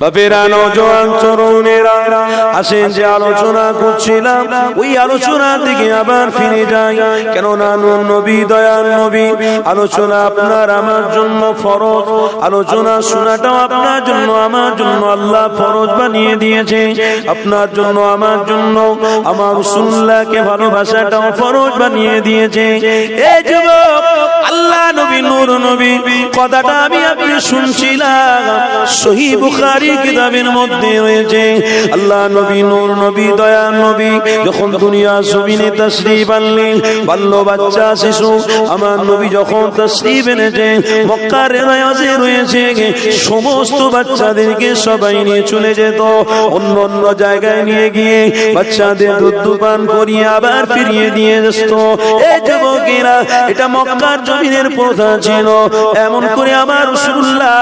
বাপেরা, নওজোয়ান তরুণেরা, আসেন যে আলোচনা করছিলাম ওই আলোচনার দিকে আবার ফিরে যাই। কেননা নবী, দয়ার নবী, আলোচনা আপনার আমার জন্য ফরজ, আলোচনা শোনাটাও আপনার জন্য আমার জন্য আল্লাহ ফরজ বানিয়ে দিয়েছে। আপনার জন্য আমার জন্য আমার রাসূলুল্লাহকে ভালোবাসাটাও ফরজ বানিয়ে দিয়েছে। এই যুবক, আল্লাহ নবী, নূর নবী, কথাটা আমি আপনি শুনছিলাম, সহিহ বুখারী কিতাবের মধ্যে রয়েছে। আল্লাহ নবী, নূর নবী, দয়ার নবী যখন দুনিয়া জমিনে তাশরীফ আনলেন, বাল্য বাচ্চা শিশু আমার নবী যখন তাশরীফ এনেছে, মক্কার রেওয়াজে রয়েছে সমস্ত বাচ্চাদেরকে সবাই নিয়ে চলে যেত অন্য অন্য জায়গায় নিয়ে গিয়ে বাচ্চাদের দুধ পান করিয়ে আবার ফিরিয়ে দিয়ে যেত। এই যুবকেরা, এটা মক্কার জমিনের প্রথা ছিল। এমন করে আমার রাসূলুল্লাহ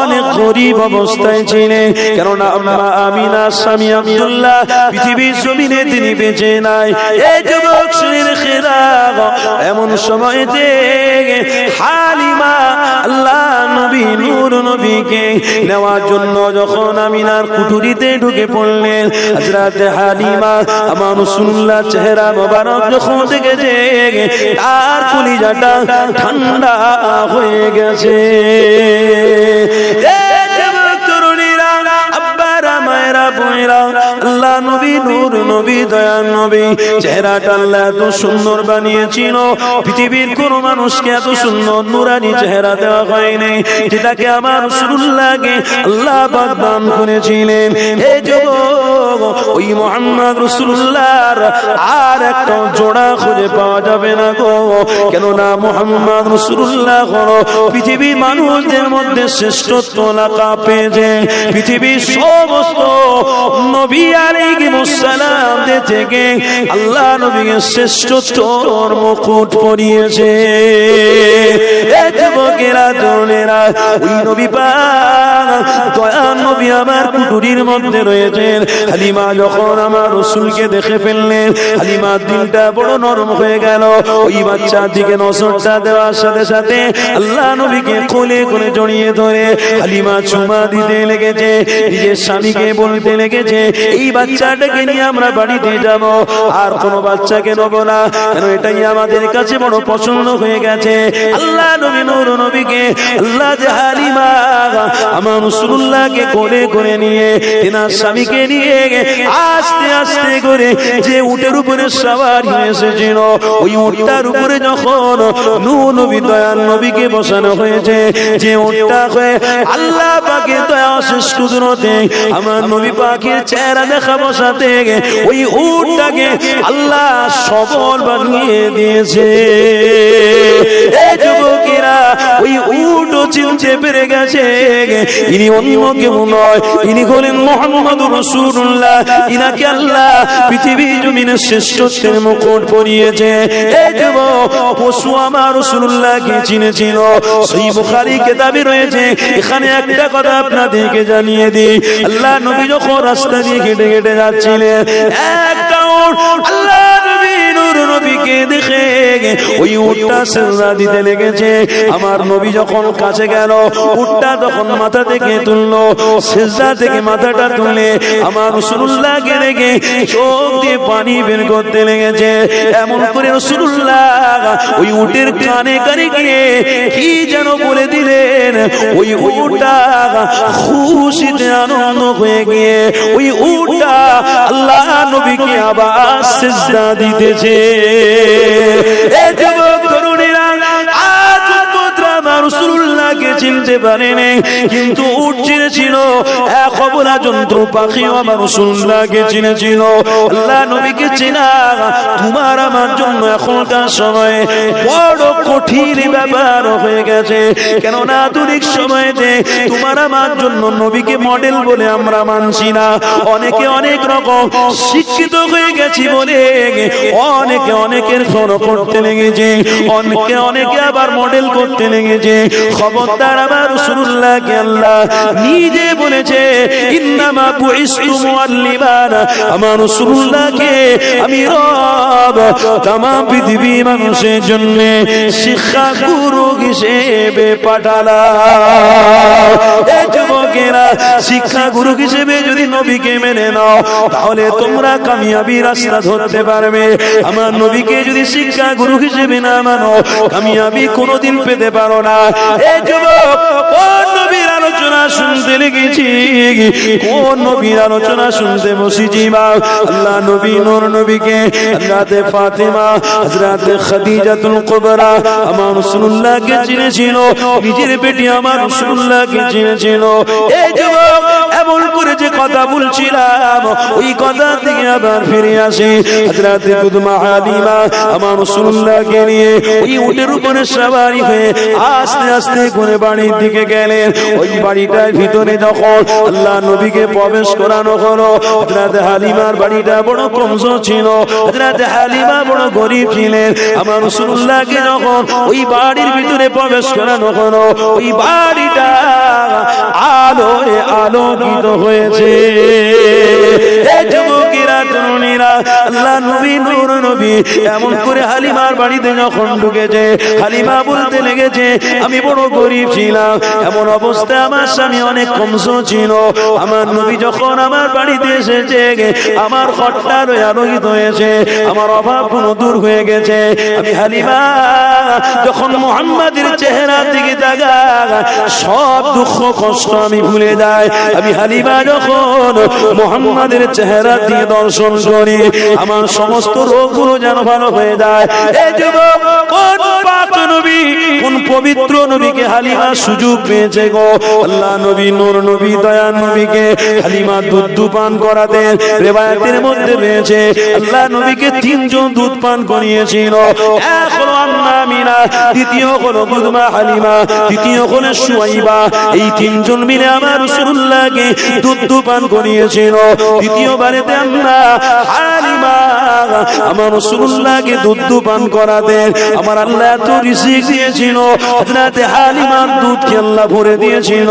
অনেক গরীব অবস্থায় ছিলেন। কেননা আম্মা আমিনা স্বামী আব্দুল্লাহ পৃথিবীর জমিনে তিনি বেঁচে নাই। এই যুবক শুনে খেরা, এমন সময়তে হালিমা আল্লাহ নবী, নূর নবীকে নেওয়ার জন্য যখন আমিনার কুঠুরিতে ঢুকে পড়লেন, হযরত হালিমা আমার রাসূলুল্লাহ চেহারা মোবারক যখন দেখেছে, তার কলিজাটা ঠান্ডা হয়ে গেছে। আল্লাহ নবী, নূর নবী, দয়ার নবী চেহারাটা আল্লাহ এত সুন্দর বানিয়েছিল, পৃথিবীর কোন মানুষকে এত সুন্দর নুরানি চেহারা দেওয়া হয়নি, যেটাকে আমার রাসূলুল্লাহকে আল্লাহ পাক দান করেছিলেন। এই যুবক, ওই মুহাম্মদ রাসূলুল্লাহর আর একটা জোড়া খুঁজে পাওয়া যাবে না গো। কেননা মুহাম্মদ রাসূলুল্লাহ হলো পৃথিবীর মানুষদের মধ্যে শ্রেষ্ঠত্ব লাকাব পেয়েছে। পৃথিবীর সমস্ত নবী আলাইহিস সালাম থেকে আল্লাহ নবীকে শ্রেষ্ঠত্বর মুকুট পরিয়েছে। এই যুবকেরা, তরুণেরা, ওই নবী পাক দয়ার নবী আমার কুঠুরির মধ্যে রয়েছেন। হালিমা যখন আমার রাসূলকে দেখে ফেললেন, হালিমার দিলটা বড় নরম হয়ে গেল। ওই বাচ্চার দিকে নজরটা দেওয়ার সাথে সাথে আল্লাহ নবীকে কোলে কোলে জড়িয়ে ধরে হালিমা চুমা দিতে লেগেছে। নিজের স্বামীকে বলতে লেগেছে, এই বাচ্চাটাকে নিয়ে আমরা বাড়িতে যাব, আর কোনো বাচ্চাকে নেব না, কেন এটাই আমাদের কাছে বড় পছন্দ হয়ে গেছে। আল্লাহ নবী, নূর নবীকে আল্লাহ যে হালিমা আমার রাসূলুল্লাহকে কোলে করে নিয়ে তিনার স্বামীকে নিয়ে আস্তে আস্তে করে যে উটের উপরে সওয়ারি হয়েছিল, ওই উটটার উপরে যখন নূর নবী, দয়ার নবীকে বসানো হয়েছে, যে উটটা হয়ে আল্লাহ পাকের দয়া শেষ কুদরতে আমার নবী পাকের চেহারা দেখা বসাতে ওই উটটাকে আল্লাহ সবল বানিয়ে দিয়েছে। এই যুবকেরা, ওই উটও চিনতে পেরে গেছে ইনি অন্য কেউ নয়, ইনি হলেন মুহাম্মদুর রাসূলুল্লাহ। ইনাকে আল্লাহ পৃথিবীর জমিনে শ্রেষ্ঠত্বের মুকুট পরিয়েছে। এই যুবক, পশু আমার রাসূলুল্লাহকে চিনেছিল। সহিহ বুখারী কিতাবে রয়েছে। এখানে একটা কথা আপনাদেরকে জানিয়ে দিই, আল্লাহ নবী যখন রাস্তা দিয়ে হেঁটে হেঁটে যাচ্ছিলেন, একটা উট আল্লাহ নবী, নূর নবীকে দেখে ওই উটটা সিজদা দিতে লেগেছে। আমার নবী যখন কাছে গেল, উটটা তখন মাথা থেকে তুললো, সিজদা থেকে মাথাটা তুলে আমার রাসূলুল্লাহকে দেখে চোখ দিয়ে পানি বের করতে লেগেছে। এমন করে রাসূলুল্লাহ ওই উটের কানে কানে গিয়ে কি যেন বলে দিলেন। ওই উটটা খুশিতে আনন্দ হয়ে গিয়ে ওই উটটা আল্লাহ নবীকে আবার সিজদা দিতেছে। এই যুবক তরুণীরা, আজ উম্মতরা আমার রাসূলুল্লাহকে চিনতে পারেনি, কিন্তু উট চিনেছিল। এক অবলা জন্তু পাখিও আমার রাসূলুল্লাহকে চিনেছিল। আল্লাহ নবীকে চেনা তোমার আমার জন্য এখনকার সময়ে বড় কঠিন ব্যাপার হয়ে গেছে। কেননা আধুনিক সময়তে তোমার আমার জন্য নবীকে মডেল বলে আমরা মানছি না। অনেকে অনেক রকম শিক্ষিত হয়ে গেছি বলে অনেকে অনেকের ফলো করতে লেগেছে, অনেকে অনেকে আবার মডেল করতে লেগেছে। খবরদার খবরদার আমার রাসূলুল্লাহকে আল্লাহ নিজে বলেছে ইন্নামা বুইস্তু মুআল্লিমান, আমার রাসূলুল্লাহকে আমি রব তাম পৃথিবী মানুষের জন্য শিক্ষা গুরু হিসেবে পাঠালাম। এই যুবকেরা, শিক্ষা গুরু হিসেবে যদি নবীকে মেনে নাও তাহলে তোমরা কামিয়াবি রাস্তা ধরতে পারবে। আমার নবীকে যদি শিক্ষা গুরু হিসেবে না মানো, কামিয়াবি কোনোদিন পেতে পারো না। এই যুবক, কোন নবীর আলোচনা শুনতে লেগেছি, কোন নবীর আলোচনা শুনতে বসেছি? আল্লাহ নবী নূর নবীকে হযরতে ফাতেমা, হযরতে খাদিজাতুল কুবরা আমার রাসূলুল্লাহকে চিনেছিল, নিজের বেটি আমার রাসূলুল্লাহকে চিনেছিল। এই যুবক, এমন করে যে কথা বলছিলাম ওই কথা থেকে আবার ফিরে আসি। হযরতে কুদমা হালিমা আমার রাসূলুল্লাহকে নিয়ে ওই উটের উপরে সওয়ারি হয়ে আস্তে আস্তে করে বাড়ির দিকে গেলেন। ওই বাড়িটার ভিতরে যখন আল্লাহ নবীকে প্রবেশ করানো হলো, হযরতে হালিমার বাড়িটা বড় কমজোর ছিল, হযরতে হালিমা বড় গরীব ছিলেন। আমার রাসূলুল্লাহকে যখন ওই বাড়ির ভিতরে প্রবেশ করানো হলো, ওই বাড়িটা আলোয় আলোকিত হয়েছে। এই যুবকেরা, তরুণীরা, আল্লাহ নবী নূর নবী এমন করে হালিমার বাড়িতে যখন ঢুকেছে, হালিমা বলতে লেগেছে আমি বড় গরীব ছিলাম, এমন অবস্থা আমার স্বামী অনেক কমজোর ছিল। আমার নবী যখন আমার বাড়িতে এসেছে, আমার ঘরটা আলোকিত হয়েছে, আমার অভাব কোনো দূর হয়ে গেছে। আমি হালিমা যখন মুহাম্মাদের চেহারা দিকে তাকাই, সব দুঃখ কষ্ট আমি ভুলে যাই। আমি হালিমা যখন মুহাম্মাদের চেহারা দিয়ে দর্শন করি, আমার সমস্ত রোগগুলো যেন ভালো হয়ে যায়। এই যুবক, কোন পাক নবী, কোন পবিত্র নবীকে হালিমা সুযোগ পেয়েছে গো? আল্লাহ নবী নূর নবী দয়ার নবীকে হালিমা দুধ পান করাতেন। রিওয়ায়াতের মধ্যে রয়েছে আল্লাহ নবীকে 3 জন দুধ পান করিয়েছিল। এক হলো আম্মা আমিনা, দ্বিতীয় হলো কুদমা হালিমা, তৃতীয় হলো সুয়াইবা। এই 3 জন মিলে আমার রাসূলুল্লাহকে দুধ পান করিয়েছিল। দ্বিতীয়বারেতে আম্মা হালিমা আমার রাসূলুল্লাহকে দুধ পান করাতেন। আমার আল্লাহ এত রিজিক দিয়েছিল, হযরতে হালিমার দুধকে আল্লাহ ভরে দিয়েছিল।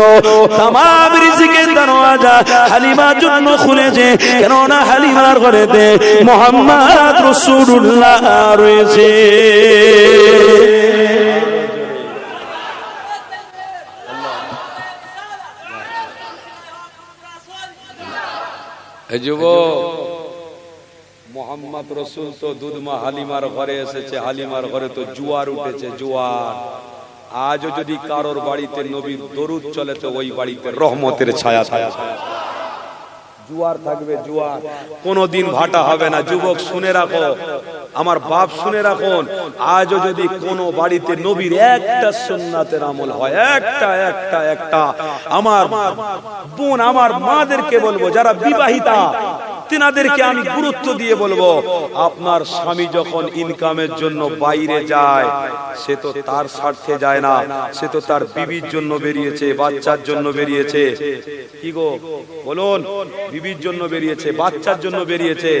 तमाम রিজিকের দরওয়াজা হালিমার জন্য খুলেছে, কেননা হালিমার ঘরেতে মুহাম্মদ রাসূলুল্লাহ রয়েছে। এই যুবক, মোহাম্মদ রসুল তো দুধমা হালিমার ঘরে এসেছে, হালিমার ঘরে তো জোয়ার উঠেছে, জোয়ার। আজও যদি কারোর বাড়িতে নবীর দরুদ চলে তো ওই বাড়িতে রহমতের ছায়া ছায়া জোয়ার থাকবে, জোয়ার, কোনদিন ভাটা হবে না। যুবক শুনে রাখো, আমার বাপ শুনে রাখুন, আজও যদি কোনো বাড়িতে নবীর একটা সুন্নাতের আমল হয়, একটা আমার বোন, আমার মাদেরকে বলবো যারা বিবাহিতা, তিনাদেরকে আমি গুরুত্ব দিয়ে বলবো, আপনার স্বামী যখন ইনকামের জন্য বাইরে যায়, সে তো তার স্বার্থে যায় না, সে তো তার বিবির জন্য বেরিয়েছে, বাচ্চার জন্য বেরিয়েছে। কি গো বলুন, বিবির জন্য বেরিয়েছে, বাচ্চার জন্য বেরিয়েছে,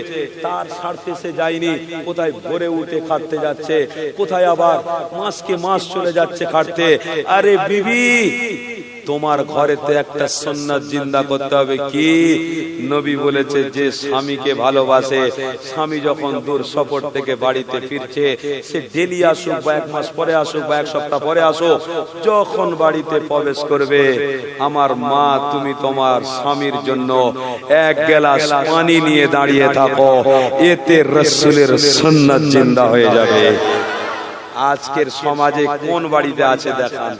তার স্বার্থে সে যায়নি। কোথায় ভোরে উঠে খাটতে যাচ্ছে, কোথায় আবার মাসকে মাস চলে যাচ্ছে খাটতে। আরে বিবি, তোমার ঘরেতে একটা সুন্নাত জিন্দা করতে হবে। কি? নবী বলেছে যে স্বামীকে ভালোবাসে, স্বামী যখন দূর সফর থেকে বাড়িতে ফিরছে, সে ডেলি আসুক বা 1 মাস পরে আসুক বা 1 সপ্তাহ পরে আসুক, যখন বাড়িতে প্রবেশ করবে, আমার মা তুমি তোমার স্বামীর জন্য 1 গ্লাস পানি নিয়ে দাঁড়িয়ে থাকো, এতে রাসূলের সুন্নাত জিন্দা হয়ে যাবে। আজকের সমাজে কোন বাড়িতে আছে দেখান,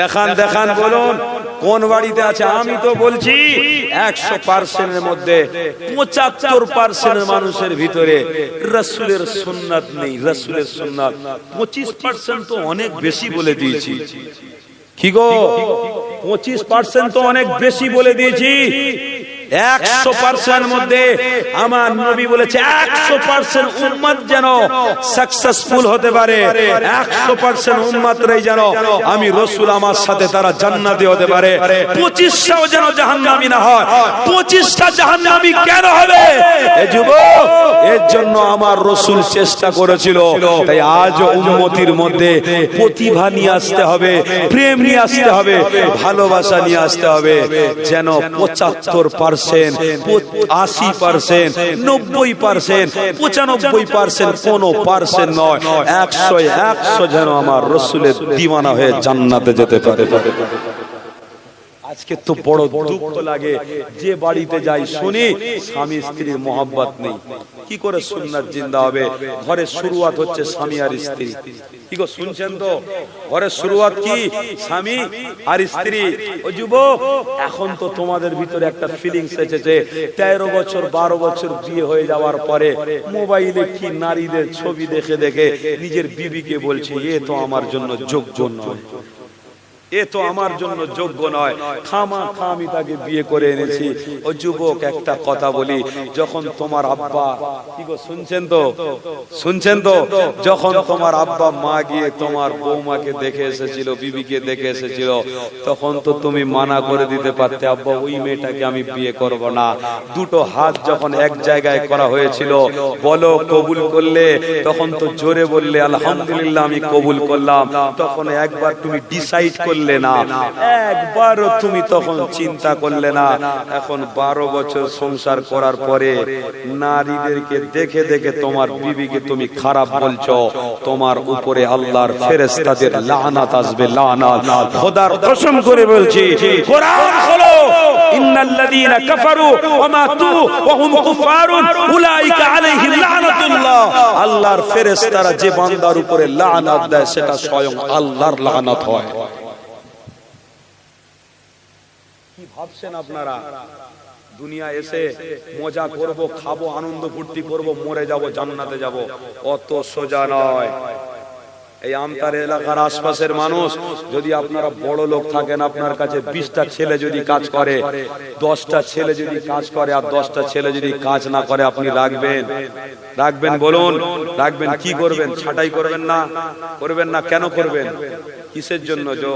দেখান দেখান, বলুন কোন বাড়িতে আছে? আমি তো বলছি 100% মধ্যে 75% মানুষের ভিতরে রাসূলের সুন্নাত নেই। রাসূলের সুন্নাত 25% তো অনেক বেশি বলে দিয়েছি। কি গো, 25% তো অনেক বেশি বলে দিয়েছি। 100% মধ্যে আমার নবী বলেছে 100% উম্মত যেন সাকসেসফুল হতে পারে, 100% উম্মতরাই যেন আমি রাসূল আমার সাথে তারা জান্নাতি হতে পারে, 25টাও যেন জাহান্নামী না হয়। 25টা জাহান্নামী কেন হবে? এ যুবক, এর জন্য আমার রাসূল চেষ্টা করেছিল। তাই আজ উম্মতির মধ্যে প্রতিভা নিয়ে আসতে হবে, প্রেম নিয়ে আসতে হবে, ভালোবাসা নিয়ে আসতে হবে, যেন 75%, 80%, 90%, 95% কোনো পার্সেন্ট নয়, 100 যেন আমার রাসূলের দিওয়ানা হয়ে জান্নাতে যেতে পারে। আজকে তো বড় দুঃখ লাগে, যে বাড়িতে যাই শুনি স্বামী স্ত্রীর মহব্বত নেই। কি করে সুন্নাত জিন্দা হবে? ঘরের শুরুয়াত হচ্ছে স্বামী আর স্ত্রী। কি গো শুনছেন তো? ঘরের শুরুয়াত কি? স্বামী আর স্ত্রী। ও যুবক, এখন তো তোমাদের ভিতরে একটা ফিলিংস এসেছে, 13 বছর 12 বছর বিয়ে হয়ে যাওয়ার পরে মোবাইলে কি নারীদের ছবি দেখে দেখে নিজের বিবিকে বলছে এ তো আমার জন্য যোগ্য নয়, এ তো আমার জন্য যোগ্য নয়, খামাখা আমি তাকে বিয়ে করে এনেছি। ও যুবক, একটা কথা বলি, যখন তোমার আব্বা, কি গো শুনছেন তো? শুনছেন তো? যখন তোমার আব্বা মা গিয়ে তোমার বৌমাকে দেখে এসেছিল, বিবিকে দেখে এসেছিল, তখন তো তুমি মানা করে দিতে পারতে, আব্বা ওই মেয়েটাকে আমি বিয়ে করব না। দুটো হাত যখন এক জায়গায় করা হয়েছিল, বলো কবুল করলে? তখন তো জোরে বললে আলহামদুলিল্লাহ আমি কবুল করলাম। তখন একবার তুমি ডিসাইড করলে না, একবারও তুমি তখন চিন্তা করলে না। এখন 12 বছর সংসার করার পরে নারীদেরকে দেখে দেখে তোমার বিবিকে তুমি খারাপ বলছো, তোমার উপরে আল্লাহর ফেরেশতাদের লানাত আসবে, লানাত। খোদার কসম করে বলছি, কোরআন খোলো, ইন্নাল্লাযীনা কাফারু ওয়া মাতু ওয়া হুম কুফারুন উলাইকা আলাইহিম লানাতুল্লাহ। আল্লাহর ফেরেশতারা যে বান্দার উপরে লানাত দেয় সেটা স্বয়ং আল্লাহর লানাত হয়। কি ভাবছেন আপনারা? দুনিয়া এসে মজা করব, খাবো, আনন্দ ফুর্তি করব, মরে যাব, জান্নাতে যাব, অত সোজা নয়। এই আমতার এলাকার আশপাশের মানুষ, যদি আপনারা বড় লোক থাকেন, আপনার কাছে 20টা ছেলে যদি কাজ করে, 10টা ছেলে যদি কাজ করে আর 10টা ছেলে যদি কাজ না করে, আপনি রাখবেন? রাখবেন? বলুন রাখবেন? কি করবেন? ছাঁটাই করবেন না? করবেন না? কেন করবেন? কিসের জন্য? যে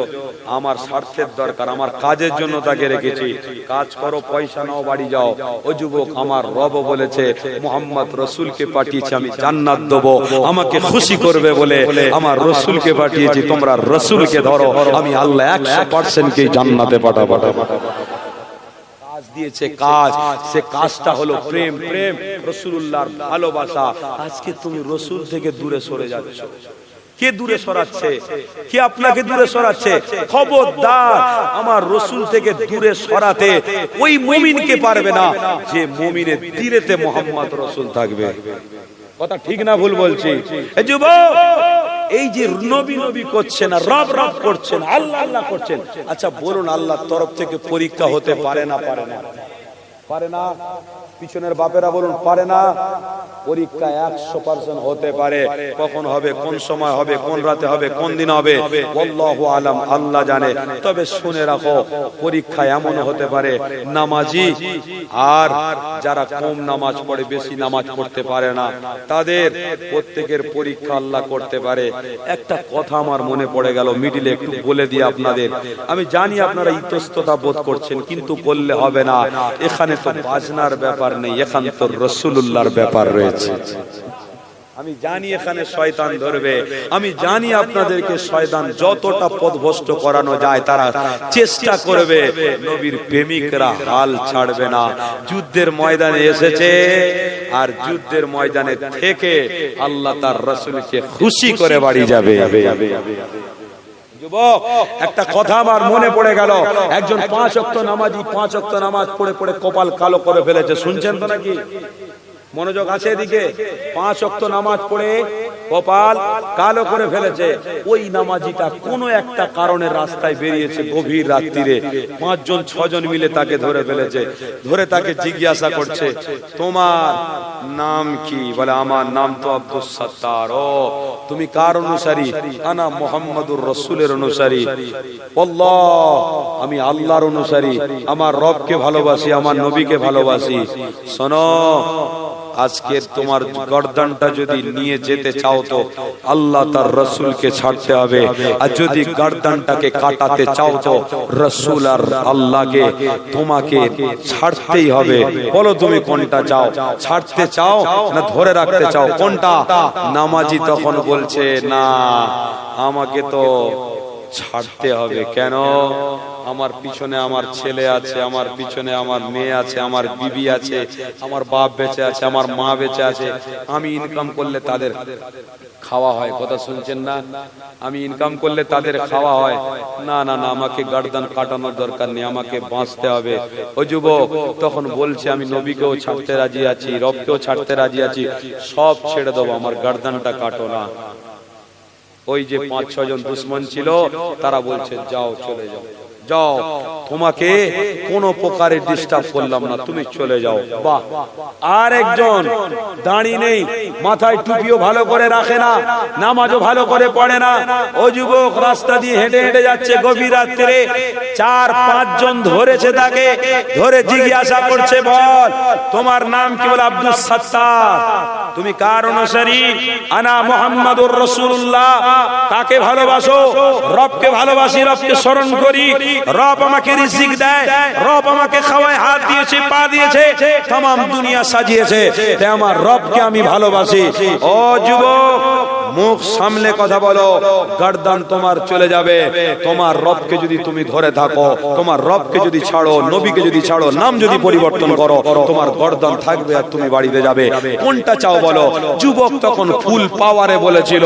আমার স্বার্থের দরকার, আমার কাজের জন্য তাকে রেখেছি। কাজ করো, পয়সা নাও, বাড়ি যাও। ও যুবক, আমার রব বলেছে মুহাম্মদ রাসূলকে পাঠিয়েছি আমি জান্নাত দেব, আমাকে খুশি করবে বলে আমার রাসূলকে পাঠিয়েছি, তোমরা রাসূলকে ধরো, আমি আল্লাহ 100% কে জান্নাতে পাঠাবো। কাজ দিয়েছে, কাজ, সে কাজটা হলো প্রেম, প্রেম রাসূলুল্লাহর ভালোবাসা। আজকে তুমি রাসূল থেকে দূরে সরে যাচ্ছ। কে দূরে সরাচ্ছে? কে আপনাকে দূরে সরাচ্ছে? খবরদার, আমার রাসূল থেকে দূরে সরাতে ওই মুমিনকে পারবে না যে মুমিনের দিলেতে মুহাম্মদ রাসূল থাকবে। কথা ঠিক না ভুল বলছি? এই যুবক, এই যে নবী নবী করছেন আর রব রব করছেন, আল্লাহ আল্লাহ করছেন, আচ্ছা বলুন, আল্লাহর তরফ থেকে পরীক্ষা হতে পারে না? পারে না? পারে না? পিছনের বাপেরা বলুন, পারে না? পরীক্ষা 100% হতে পারে। কখন হবে, কোন সময় হবে, কোন রাতে হবে, কোন দিন হবে, আল্লাহু আলাম, আল্লাহ জানে। তবে শুনে রাখো, পরীক্ষা এমন হতে পারে, নামাজি আর যারা কম নামাজ পড়ে, বেশি নামাজ পড়তে পারে না, তাদের প্রত্যেকের পরীক্ষা আল্লাহ করতে পারে। একটা কথা আমার মনে পড়ে গেল, মিডিলে একটু বলে দিই আপনাদের। আমি জানি আপনারা ইতস্ততা বোধ করছেন, কিন্তু বললে হবে না। এখানে তো বাজনার ব্যাপার নেই, এখানে তো রাসূলুল্লাহর ব্যাপার রয়েছে। আমি জানি এখানে শয়তান ধরবে, আমি জানি আপনাদেরকে শয়তান যতটা পথভ্রষ্ট করানো যায় তারা চেষ্টা করবে। নবীর প্রেমিকরা হাল ছাড়বে না। যুদ্ধের ময়দানে এসেছে, আর যুদ্ধের ময়দানে থেকে আল্লাহ তার রাসূলকে খুশি করে বাড়ি যাবে। যুবক, একটা কথা আমার মনে পড়ে গেল। একজন 5 ওয়াক্ত নামাজি 5 ওয়াক্ত নামাজ পড়ে পড়ে কপাল কালো করে ফেলেছে। শুনছেন তো নাকি? মনোযোগ আছে এদিকে? 5 ওয়াক্ত নামাজ পড়ে কপাল কালো করে ফেলেছে। ওই নামাজিটা কোনো একটা কারণে রাস্তায় বেরিয়েছে গভীর রাত্রিরে, 5 জন 6 জন মিলে তাকে ধরে ফেলেছে। ধরে তাকে জিজ্ঞাসা করছে তোমার নাম কি? বলে আমার নাম তো আব্দুস সাত্তার। ও তুমি কার অনুসারী? আনা মুহাম্মাদুর রাসূলের অনুসারী। আল্লাহ, আমি আল্লাহর অনুসারী, আমার রবকে ভালোবাসি, আমার নবীকে ভালোবাসি। শোনো, আজকে তোমার গর্দানটা যদি নিয়ে যেতে চাও তো আল্লাহ তার রাসূলকে ছাড়তে হবে, আর যদি গর্দানটাকে কাটাতে চাও তো রাসূল আর আল্লাহকে তোমাকে ছাড়তেই হবে। বলো তুমি কোনটা চাও? ছাড়তে চাও না ধরে রাখতে চাও? কোনটা? নামাজি তখন বলছে না, আমাকে তো ছাড়তে হবে। কেন? আমার পিছনে আমার ছেলে আছে, আমার পিছনে আমার মেয়ে আছে, আমার বিবি আছে, আমার বাপ বেঁচে আছে, আমার মা বেঁচে আছে। আমি ইনকাম করলে তাদের খাওয়া হয়। কথা শুনছেন না? আমি ইনকাম করলে তাদের খাওয়া হয়। না না না, আমাকে গর্দান কাটানোর দরকার নেই, আমাকে বাঁচতে হবে। ও যুবক তখন বলছে আমি নবীকেও ছাড়তে রাজি আছি, রবকেও ছাড়তে রাজি আছি, সব ছেড়ে দেবো, আমার গর্দানটা কাটো না। ওই যে 5-6 জন দুশমন ছিল তারা বলছে যাও, চলে যাও, যাও, তোমাকে কোন প্রকারের ডিস্টার্ব করলাম না, তুমি চলে যাও। বাহ! আর একজন দাঁড়িয়ে নেই, মাথায় টুপিও ভালো করে রাখে না, নামাজও ভালো করে পড়ে না। ও যুবক রাস্তা দিয়ে হেঁটে হেঁটে যাচ্ছে গভীর রাত্রে, 4-5 জন ধরেছে, তাকে ধরে জিজ্ঞাসা করছে বল তোমার নাম কি? বলে আব্দুস সাত্তার। তুমি কার অনুসারী? আনা মুহাম্মাদুর রাসূলুল্লাহ। কাকে ভালোবাসো? রবকে ভালোবাসি, রবকে স্মরণ করি, রব আমাকে রিজিক দেয়, রব আমাকে খাওয়ায়, হাত দিয়েছে, পা দিয়েছে, तमाम দুনিয়া সাজিয়েছে, তাই আমার রবকে আমি ভালোবাসি। ও যুবক মুখ সামলে কথা বলো, গর্দান তোমার চলে যাবে। তোমার রবকে যদি তুমি ধরে থাকো, তোমার রবকে যদি ছাড়ো, নবীকে যদি ছাড়ো, নাম যদি পরিবর্তন করো, তোমার গর্দান থাকবে আর তুমি বাড়িতে যাবে। কোনটা চাও বলো? যুবক তখন ফুল পাওয়ারে বলেছিল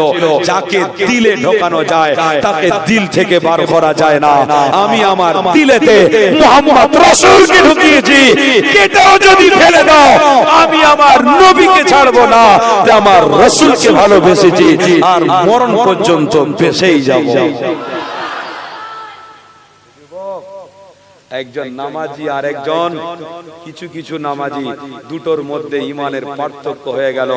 যাকে দিলে ঢোকানো যায় তাকে দিল থেকে বার করা যায় না। আমি আমার দিলেতে মুহাম্মদ রাসূলকে ঢুকিয়েছি, কেটেও যদি ফেলে দাও আমি আমার নবীকে ছাড়বো না, আমার রাসূলকে ভালোবেসেছি আর মরণ পর্যন্ত বেঁচেই যাব। একজন নামাজি আর একজন কিছু কিছু নামাজি, দুটোর মধ্যে ইমানের পার্থক্য হয়ে গেল।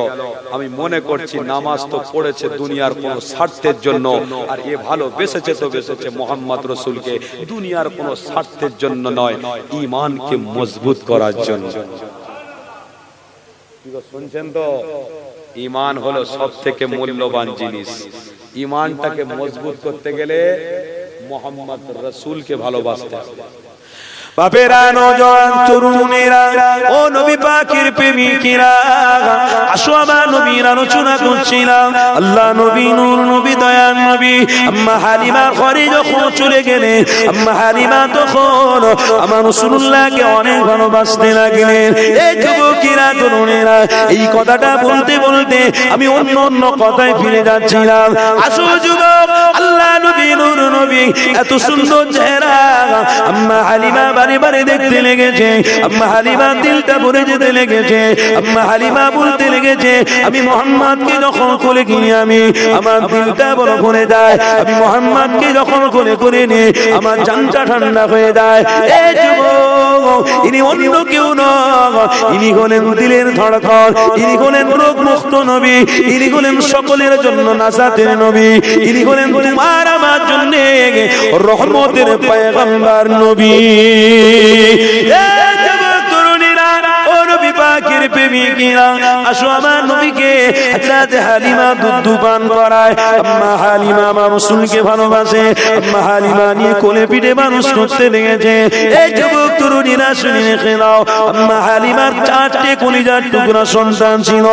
আমি মনে করছি নামাজ তো পড়েছে দুনিয়ার কোন স্বার্থের জন্য, আর এ ভালো বেসেছে তো বেসেছে মুহাম্মদ রাসূলকে দুনিয়ার কোন স্বার্থের জন্য নয়, ইমানকে মজবুত করার জন্য। শুনছেন তো? ইমান হলো সব থেকে মূল্যবান জিনিস। ইমানটাকে মজবুত করতে গেলে মুহাম্মদ রাসূলকে ভালোবাসতে হবে। বাপেরা, নওজোয়ান তরুণেরা, ও নবী পাকের প্রেমিকেরা, আসো আমার নবীর আলোচনা করছিলাম। আল্লাহ নবী, নূর নবী, দয়ার নবী আম্মা হালিমা ঘরে যখন চলে গেলেন, আম্মা হালিমা তখন আমার রাসূলুল্লাহকে অনেক ভালোবাসতে লাগলেন। এই যুবকেরা, তরুণেরা, এই কথাটা বলতে বলতে আমি অন্য অন্য কথায় ফিরে যাচ্ছিলাম। আসো যুবক, আল্লাহ নবী, নূর নবী, এত সুন্দর চেহারা আম্মা হালিমা বারে বারে দেখতে লেগেছে। আম্মা হালিমা দিলটা ভরে যেতে লেগেছে। আম্মা হালিমা বলতে লেগেছে আমি মুহাম্মদকে যখন কোলে কিনি, আমি আমার দিলটা বড় করে যায়, আমি মুহাম্মদকে যখন কোলে করে নি আমার জানটা ঠান্ডা হয়ে যায়। এই যুবক, ইনি অন্য কেউ নয়, ইনি হলেন দিলের ধড়কন, ইনি হলেন রোগ মুক্ত নবী, ইনি হলেন সকলের জন্য নাজাতের নবী, ইনি হলেন তোমার আমার জন্য রহমতের পয়গম্বর নবী। আসো আমার নবীকে হযরত হালিমা দুধ পান করায়। আম্মা হালিমা আমার রাসূলকে ভালোবাসে, আম্মা হালিমা নিয়ে কোলে পিঠে মানুষ করতে লেগেছে। এই যুবক তরুণীরা শুনে রেখে নাও, আম্মা হালিমার 4টে কলিজার টুকরা সন্তান ছিল।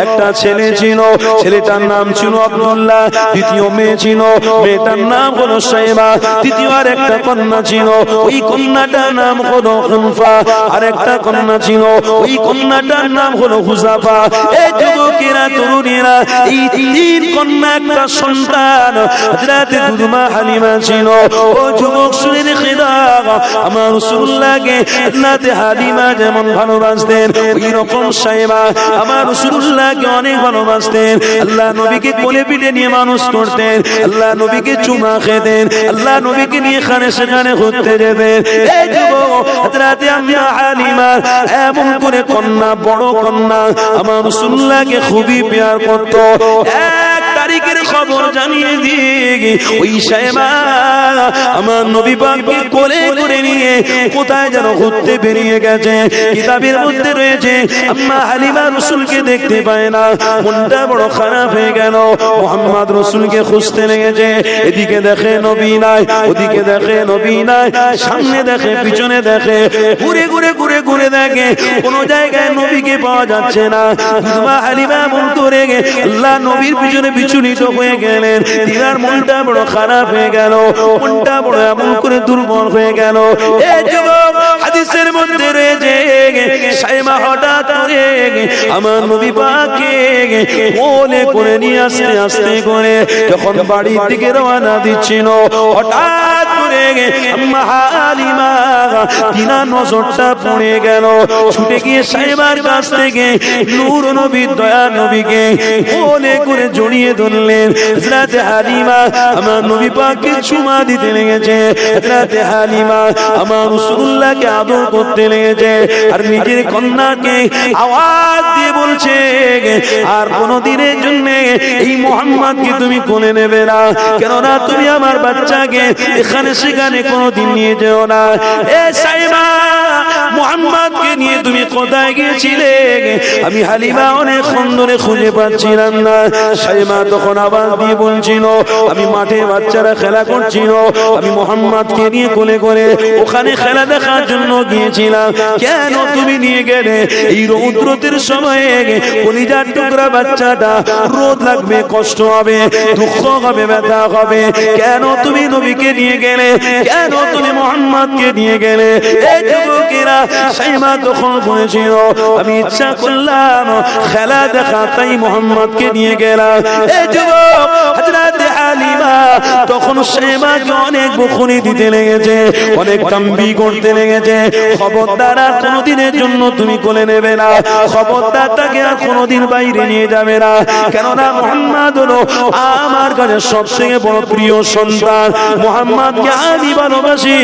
একটা ছেলে ছিল, ছেলেটার নাম ছিল আব্দুল্লাহ, দ্বিতীয় মেয়ে ছিল, মেয়েটার নাম হলো সাইবা, তৃতীয় আর একটা কন্যা ছিল, ওই কন্যাটার নাম হলো খানফা, আর একটা কন্যা ছিল, ওই কন্যাটার নাম হলো হুজাফা। এই যুবকেরা, তরুণীরা, এই 3 কন্যা একটা সন্তান হযরত দুদমা হালিমা ছিল। ও যুবক শুনে রেখে দাও, আমার রাসূলুল্লাহ রাসূলুল্লাহকে হযরত হালিমা যেমন ভালোবাসতেন ওই রকম সাহেবা আমার রাসূলুল্লাহকে অনেক ভালোবাসতেন। আল্লাহ নবীকে কোলে পিঠে নিয়ে মানুষ করতেন, আল্লাহ নবীকে চুমা খেতেন, আল্লাহ নবীকে নিয়ে এখানে সেখানে ঘুরতে যেতেন। এই যুবক হযরত আম্মা হালিমা এমন করে কন্যা, বড় কন্যা আমার রাসূলুল্লাহকে খুবই প্যার করত। এক তারিখের খবর জানিয়ে দিয়ে ওই সাহেবা আমার নবী পাককে কোলে করে নিয়ে কোথায় যেন ঘুরতে বেরিয়ে গেছে। কিতাবের মধ্যে রয়েছে আম্মা হালিমা রাসূলকে দেখতে পায় না, মনটা বড় খারাপ হয়ে গেল। মুহাম্মদ রাসূলকে খুঁজতে লেগেছে, এদিকে দেখে নবী নাই, ওদিকে দেখে নবী নাই, সামনে দেখে পিছনে দেখে, ঘুরে ঘুরে ঘুরে ঘুরে দেখে কোন জায়গায় নবীকে পাওয়া যাচ্ছে না। আম্মা হালিমা মন করে আল্লাহ নবীর পিছনে বিচলিত হয়ে গেলেন। তিনার মনটা বড় খারাপ হয়ে গেল, মনটা বড় এমন করে দুর্বল হয়ে গেল। এই যুবক হাদিসের মধ্যে রয়েছে সাইমা হঠাৎ করে আমার নবী পাককে কোলে করে নিয়ে আস্তে আস্তে করে যখন বাড়ির দিকে রওনা দিচ্ছিল, হঠাৎ করে আম্মা হালিমা তিনার নজরটা পড়ে গেল। ছুটে গিয়ে সাইবার কাছ থেকে নূর নবী, দয়া নবীকে কোলে করে জড়িয়ে ধরলেন। হযরত হালিমা আমার নবী পাককে চুমা দিতে লেগেছে, হযরত হালিমা আমার রাসূলুল্লাহকে আদর করতে লেগেছে, আর নিজের কন্যাকে আওয়াজ দিয়ে বলছে আর কোনদিনের জন্য এই মুহাম্মদকে তুমি কোলে নেবে না, কেননা তুমি আমার বাচ্চাকে এখানে সেখানে কোনদিন নিয়ে যেও না। এ সাইমা, মুহাম্মদকে নিয়ে তুমি কোথায় গিয়েছিলে? আমি হালিমা অনেকক্ষণ ধরে খুঁজে পাচ্ছিলাম না। সাইমা তখন আওয়াজ দিয়ে বলছিল আমি মাঠে বাচ্চারা খেলা করছিল, আমি মুহাম্মদকে নিয়ে কোলে করে ওখানে খেলা দেখার জন্য গিয়েছিলাম। কেন তুমি নিয়ে গেলে? এই রৌদ্রের সময়ে কলিজার টুকরা বাচ্চাটা রোদ লাগবে, কষ্ট হবে, দুঃখ হবে, ব্যথা হবে, কেন তুমি নবীকে নিয়ে গেলে? কেন তুমি মুহাম্মদকে নিয়ে গেলে? এই যুবকেরা সাইমা তখন বলেছিল আমি ইচ্ছা করলাম খেলা দেখা, তাই মুহাম্মদকে নিয়ে গেলাম। এই যুবক হযরত হালিমা তখন সাইমাকে অনেক বকুনি দিতে লেগেছে, অনেক তাম্বি করতে লেগেছে, খবরদার আর কোনদিনের জন্য তুমি কোলে নেবে না, খবরদার তাকে আর কোনদিন বাইরে নিয়ে যাবে না, কেননা মুহাম্মদ হলো আমার কাছে সবথেকে বড় প্রিয় সন্তান। মুহাম্মদকে আমি ভালোবাসি,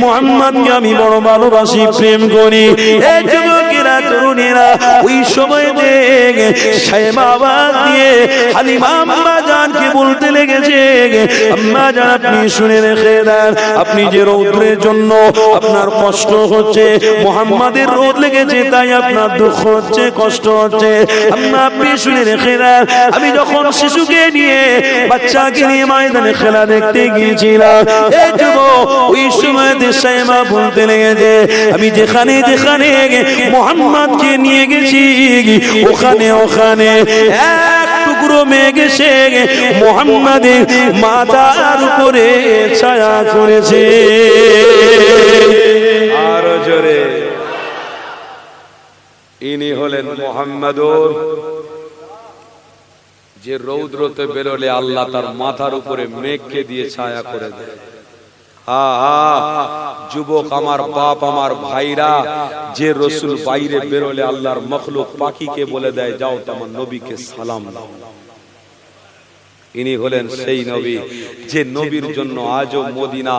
মুহাম্মদকে আমি বড় ভালোবাসি, প্রেম করি। এই যুবকেরা, তরুণীরা ওই সময় দেখে সাইমা আওয়াজ দিয়ে হালিমা আম্মা জানকে বলতে লেগেছে আম্মা জান আপনি শুনে রেখে দেন, আপনি যে রৌদ্রের জন্য আপনার কষ্ট হচ্ছে, মুহাম্মাদের রোদ লেগেছে তাই আপনার দুঃখ হচ্ছে, কষ্ট হচ্ছে, আম্মা আপনি শুনে রেখে দেন, আমি যখন শিশুকে নিয়ে বাচ্চাকে নিয়ে ময়দানে খেলা দেখতে গিয়েছিলাম, এই যুবক ওই সময় সাইমা বলতে লেগেছে আমি যেখানে যেখানে মুহাম্মদকে নিয়ে গেছি ওখানে ওখানে এক টুকরো মেঘ এসে মুহাম্মাদের মাথার উপরে ছায়া করেছে। আরো জোরে, ইনি হলেন মুহাম্মাদুর, যে রৌদ্রতে বেরোলে আল্লাহ তার মাথার উপরে মেঘকে দিয়ে ছায়া করে দেয়। যুবক আমার, বাপ আমার, ভাইরা, যে রসুল বাইরে বেরোলে আল্লাহর মখলুক পাখিকে বলে দেয় যাও তোমার নবীকে সালাম দাও। ইনি হলেন সেই নবী যে নবীর জন্য আজও মদিনা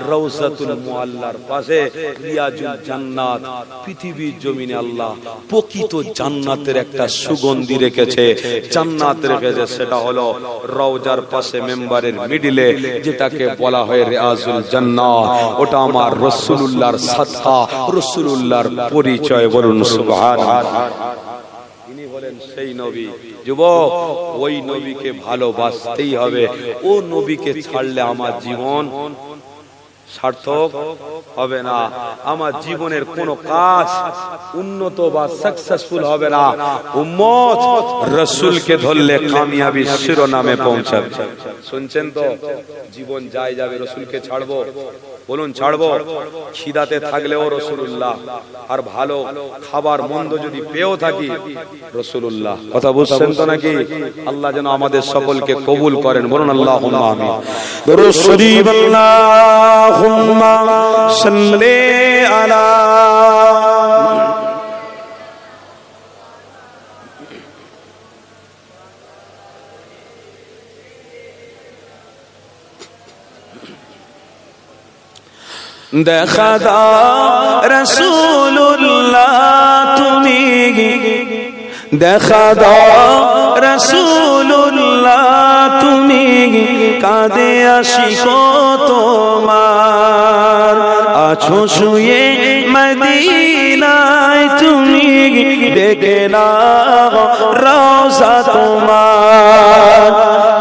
রওজাতুল মুআল্লার পাশে রিয়াজুল জান্নাত, পৃথিবীর জমিনে আল্লাহ প্রকৃত জান্নাতের একটা সুগন্ধি রেখেছে, জান্নাত রেখেছে, সেটা হলো রওজার পাশে মেম্বারের মিডিলে যেটাকে বলা হয় রিয়াজুল জান্নাত। ওটা আমার রাসূলুল্লাহর সাদকা, রাসূলুল্লাহর পরিচয়, বলুন সুবহানাল্লাহ। ইনি হলেন সেই নবী। যুবক, ওই নবীকে ভালোবাসতেই হবে। ও নবীকে ছাড়লে আমার জীবন সার্থক হবে না, আমার জীবনের কোন কাজ উন্নত বা সাকসেসফুল হবে না। উম্মত রাসূলকে ধরলে কামিয়াবি শিরোনামে পৌঁছাবে। শুনছেন তো? জীবন যায় যাবে, রাসূলকে ছাড়বো? বলুন ছাড়বো? খিদাতে থাকলেও রাসূলুল্লাহ, আর ভালো খাবার মন্দ যদি পেয়েও থাকি রাসূলুল্লাহ। কথা বুঝছেন তো নাকি? আল্লাহ যেন আমাদের সকলকে কবুল করেন, বলুন আল্লাহুম্মা আমিন। দরুদ শরীফ আল্লাহুম্মা সাল্লি আলা দেখা দাও রাসূলুল্লাহ তুমি দেখা দাও রাসূলুল্লাহ তুমি কাঁদে আশিক তোমার আছো শুয়ে মদিনায় তুমি ডেকে নাও রওজা তোমার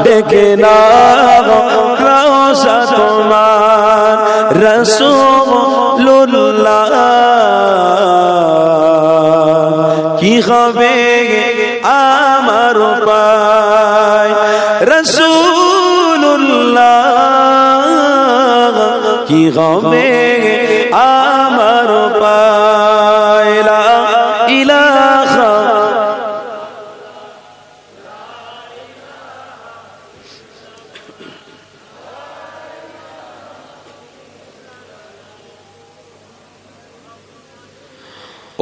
ডেকে নাও রওজা তোমার রাসূলুল্লাহ কি হবে আমার পায় রাসূলুল্লাহ কি হবে আমার পায় লা ইলাহা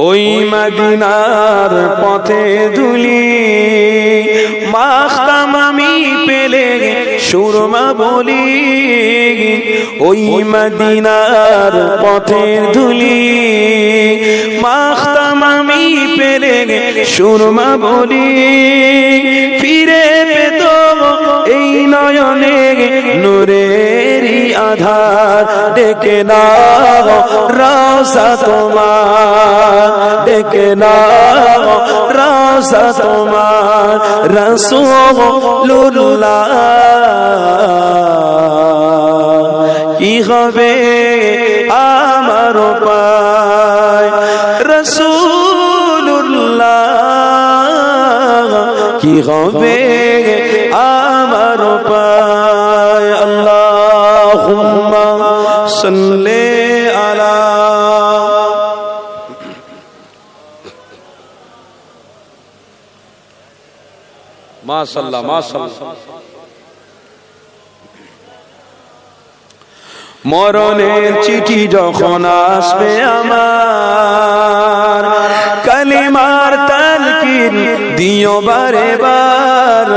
ওই মদিনার পথে ধুলি মাখতাম আমি পেলে সুরমা বলি ওই মদিনার পথে ধুলি মাখতাম আমি পেলে সুরমা বলি ফিরে পেত এই নয়নে নূরেরই আধার ডেকে নাও রওজা তোমার ডেকে নাও রওজা তোমার রাসূলুল্লাহ কি হবে আমার পায় রাসূলুল্লাহ কি হবে আমার পায় আল্লাহুম্মা সাল্লি আলা মাশাআল্লাহ মাশাআল্লাহ মরণের চিঠি যখন আসবে আমার কালিমার তালকিন দিও বারে বার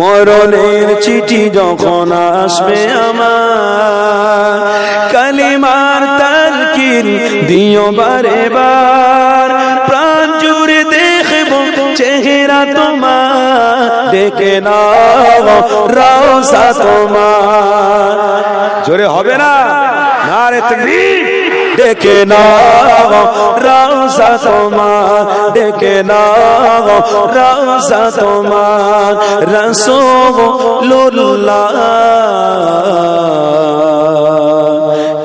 মরণের চিঠি যখন আসবে আমার কালিমার তালকিন দিও বারে বার প্রাণ জুড়ে দেখব চেহারা তোমার ডেকে নাও রওজা তোমার জোরে হবে না নারে তাকবীর ডেকে নাও রওজা তোমার ডেকে নাও রওজা তোমার রাসূলুল্লাহ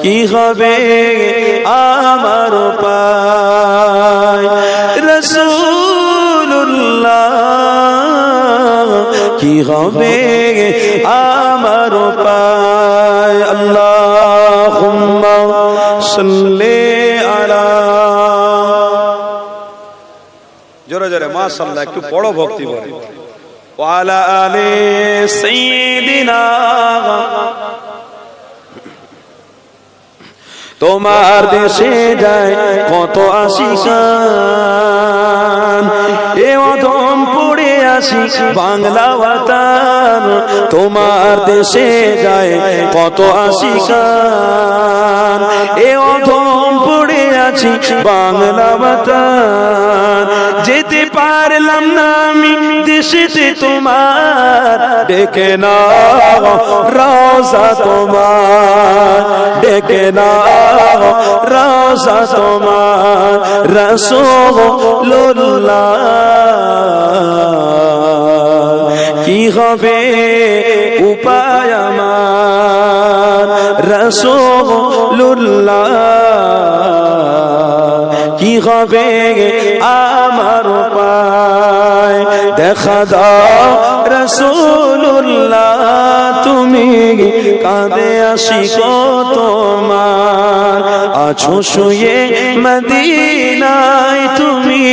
কি হবে আমার পায় রাসূলুল্লাহ কি হবে আমার পায় আল্লাহুম্মা সাল্লি আলা জোরে জোরে মাশাআল্লাহ একটু বড় ভক্তি বলে ওয়া আলা আলি সাইয়্যিদিনা তোমার দেশে যায় কত আশিকান এ অধম পড়ে আসি বাংলা ওয়াতান তোমার দেশে যায় কত আশিকান এ অধম পড়ে আছি বাংলা ওয়াতান যেতে পারলাম না আমি দেশেতে তোমার ডেকে নাও রওজা তোমার ডেকে নাও রওজা তোমার রাসূলুল্লাহ কি হবে উপায় আমার রাসূলুল্লাহ কি হবে আমার উপায় দেখা দাও রাসূলুল্লাহ তুমি কাঁদে আশিক তোমার আছো শুয়ে মদিনায় তুমি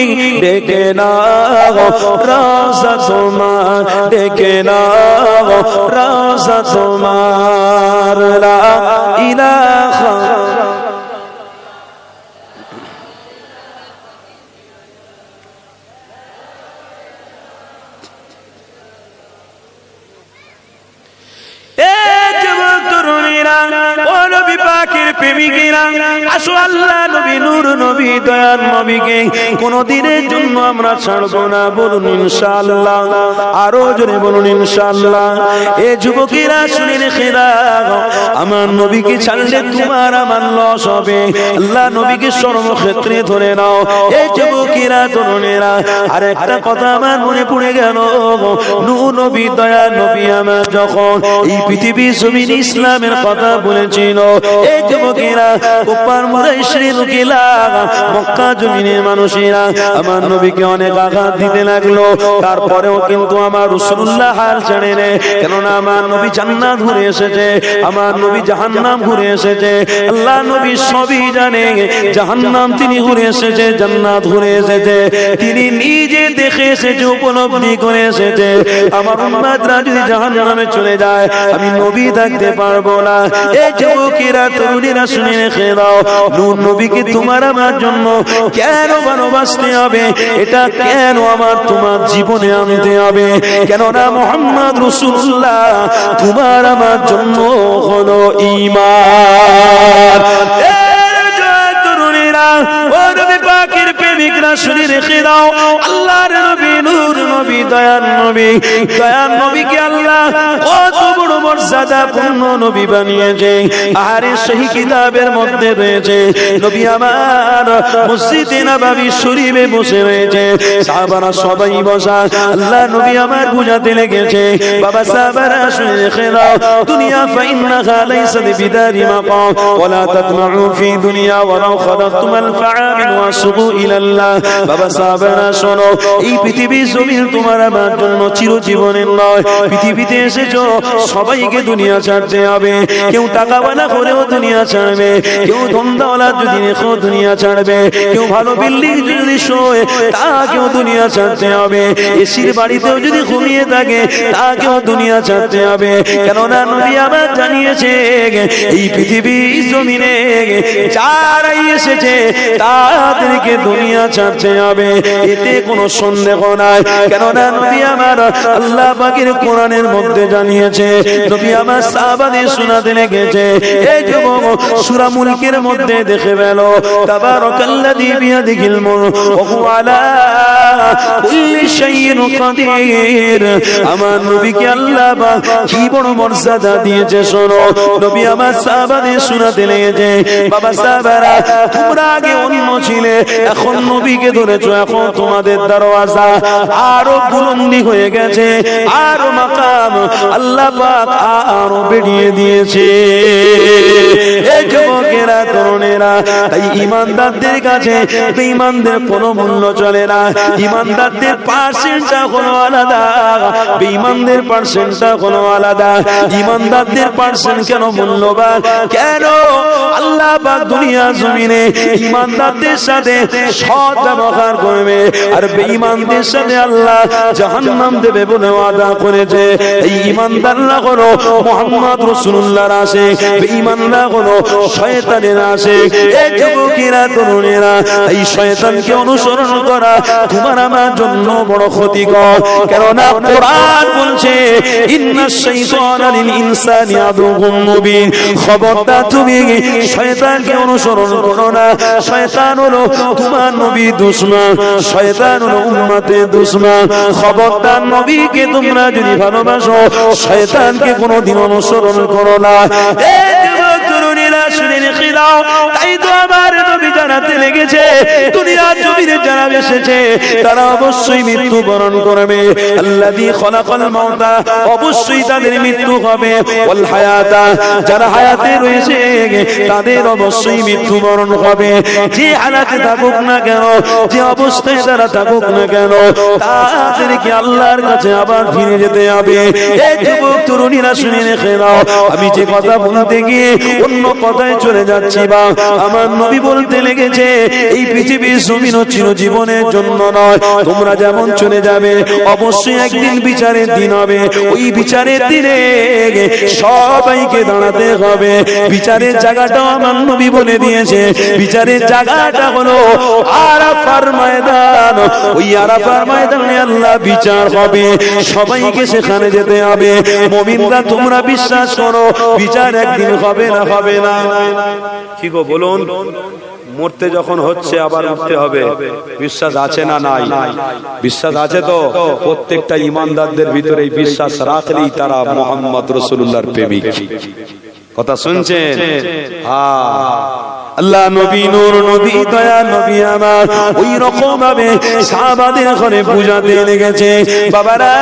ডেকে নাও রওজা তোমার ডেকে নাও রওজা তোমার লা ইলাহা নবী পাকের প্রেমিকেরা, আসো আল্লাহ নবী নূর নবী দয়ার নবীকে কোনদিনের জন্য আমরা ছাড়বো না। বলুন ইনশাআল্লাহ, আরো জোরে বলুন ইনশাআল্লাহ। এ যুবকেরা শুনে রেখে দাও, আমার নবীকে ছাড়লে তোমার আমার লস হবে। আল্লাহ নবীকে সর্বক্ষেত্রে ধরে নাও। এই যুবকেরা তরুণেরা, আর একটা কথা আমার মনে পড়ে গেল, নূর নবী দয়ার নবী আমার যখন এই পৃথিবী জমিন ইসলামের কথা বলেছিল, এই যুবকেরা কুফার মুরাইশির লোকেরা মক্কা জমিনের মানুষেরা আমার নবীকে অনেক আঘাত দিতে লাগলো। তারপরেও কিন্তু আমার রাসূলুল্লাহ হাল ছাড়ে না, কেননা আমার নবী জান্নাত ঘুরে এসেছে, আমার নবী জাহান্নাম ঘুরে এসেছে। আল্লাহ নবী সবই জানে, জাহান্নাম তিনি ঘুরে এসেছে, জান্নাত ঘুরে এসেছে, তিনি নিজে দেখে এসেছে, উপলব্ধি করে এসেছে। আমার উম্মতরা যদি জাহান্নামে চলে যায়, আমি নবী থাকতে পারবো না। এই যুবকেরা তরুণীরা শুনে রেখে দাও, নূর নবীকে তোমার আমার জন্য কেন ভালোবাসতে হবে? এটা কেন আমার তোমার জীবনে আনতে হবে? কেননা মুহাম্মদ রাসূলুল্লাহ তোমার আমার জন্য হলো ঈমান। তরুণীরা, ও নবী পাকের প্রেমিকরা শুনে রেখে দাও, আল্লাহর নবী নূর নবী দয়ার নবী, দয়ার নবীকে আল্লাহ কত বড় মর্যাদা পূর্ণ নবী বানিয়েছে। আর সেই কিতাবের মধ্যে রয়েছে, নবী আমার মসজিদে নববী শরীফে বসে রয়েছে, সাহাবারা সবাই বসা, আল্লাহ নবী আমার বুঝাতে লেগেছে, বাবা সাহাবারা শুনে রেখে দাও, দুনিয়া ফাইন্নাহা লাইসাত বিদারি মাকাম ওয়ালা তাতমাউ ফি দুনিয়া ওয়ালাউ খালাতুল ফাআমিন ওয়াসুবু ইলাল্লাহ। বাবা সাহাবারা শোনো, এই পৃথিবী জমিন তোমার আমার জন্য চিরজীবনের নয়। পৃথিবীতে এসেছো, সবাইকে দুনিয়া ছাড়তে হবে। কেউ টাকাওয়ালা হলেও দুনিয়া ছাড়বে, কেউ ধনদাওয়ালা যদি দেখো দুনিয়া ছাড়বে, কেউ ভালো বিল্ডিং যদি শোয় তাকেও দুনিয়া ছাড়তে হবে, এসির বাড়িতেও যদি ঘুমিয়ে থাকে তাকেও দুনিয়া ছাড়তে হবে। কেননা নবী আমার জানিয়েছে, এই পৃথিবী জমিনে যারাই এসেছে তাদেরকে দুনিয়া ছাড়তে হবে, এতে কোনো সন্দেহ নাই। কেননা নবী আমার আল্লাহ পাকের কোরআনের মধ্যে জানিয়েছে, নবী আমার সাহাবাদের শোনাতে লেগেছে। এই যুবক সূরা মুলকের মধ্যে দেখে গেল, তাবারাকাল্লাযী বিয়াদিহিল মুলক ওয়া হুয়া আলা কুল্লি শাইইন কাদির। আমার নবীকে আল্লাহ পাক কি বড় মর্যাদা দিয়েছে শোনো। নবী আমার সাহাবাদের শোনাতে লেগেছে, বাবা সাহাবারা তোমরা আগে অন্য ছিলে, এখন নবীকে ধরেছো, এখন তোমাদের দরওয়াজা আরো বুলন্দি হয়ে গেছে, আরো মাকাম আল্লাহ পাক আরো বেড়িয়ে দিয়েছে। এই যুবকেরা তরুণেরা, তাই ইমানদারদের কাছে বেঈমানদের কোনো মূল্য চলে না। ইমানদারদের পার্সেন্টটা হলো আলাদা, বেঈমানদের পার্সেন্টটা হলো আলাদা। ইমানদারদের পার্সেন্ট কেন মূল্যবান? কেন আল্লাহ পাক দুনিয়া জমিনে ইমানদারদের সাথে সৎ ব্যবহার করবে, আর বেঈমানদের সাথে আল্লাহ জাহান্নাম দেবে বলে ওয়াদা করেছে। এই ইমানদাররা হলো মুহাম্মদ রাসূলুল্লাহর আশিক, বেঈমানরা হলো শয়তানের আশিক। এই যুবকেরা তরুণেরা, এই শয়তানকে অনুসরণ করা তোমার আমার জন্য বড় ক্ষতিকর। কেননা কোরআন বলছে, ইন্নাশ শাইতানা লিল ইনসানি আদুউম মুবিন। খবরদার তুমি শয়তানকে অনুসরণ করো না। শয়তান হলো তোমার নবীর দুশমন, শয়তান হলো উম্মতের দুশমন। খবরদার নবীকে তোমরা যদি ভালোবাসো, শয়তানকে কোনোদিন অনুসরণ করো না। এই যুবক তরুণীরা শুনে রেখে দাও, তাই তো আমার নবী জানাতে লেগেছে, দুনিয়ার জমিনে যারা এসেছে তারা অবশ্যই মৃত্যুবরণ করবে। আল্লাযী খলাকাল মাউতা, অবশ্যই তাদের মৃত্যু হবে, ওয়াল হায়াতা, যারা হায়াতে রয়েছে তাদের অবশ্যই মৃত্যুবরণ হবে। যে হালাতে থাকুক না কেন, যে অবস্থায় তারা থাকুক না কেন, তাদেরকে আল্লাহর কাছে আবার ফিরে যেতে হবে। এই যুবক তরুণীরা শুনে রেখে নাও, আমি যে কথা বলতে গিয়ে অন্য কথায় চলে যাচ্ছি, বা আমার নবী বলতে লেগেছে, এই পৃথিবীর জমিন চির জীবনের জন্য নয়। তোমরা যেমন চলে যাবে অবশ্যই একদিন বিচারের দিন হবে। ওই বিচারের দিনে সবাইকে দাঁড়াতে হবে। বিচারের জায়গাটাও আমার নবী বলে দিয়েছে। বিচারের জায়গাটা হলো আরাফার ময়দান। ওই আরাফার ময়দানে আল্লাহ বিচার হবে, সবাইকে সেখানে যেতে হবে। মুমিনরা তোমরা বিশ্বাস করো বিচার একদিন হবে না? হবে না? কি গো বলুন? মরতে যখন হচ্ছে আবার উঠতে হবে, বিশ্বাস আছে না নাই? বিশ্বাস আছে তো? প্রত্যেকটা ইমানদারদের ভিতরে এই বিশ্বাস রাখলেই তারা মুহাম্মদ রাসূলুল্লাহর প্রেমিক। কথা শুনছেন? আল্লাহ নবী নূর নবী দয়া নবী আমার ওই রকম ভাবে সাহাবাদের ঘরে পূজাতে লেগেছে। বাবারা,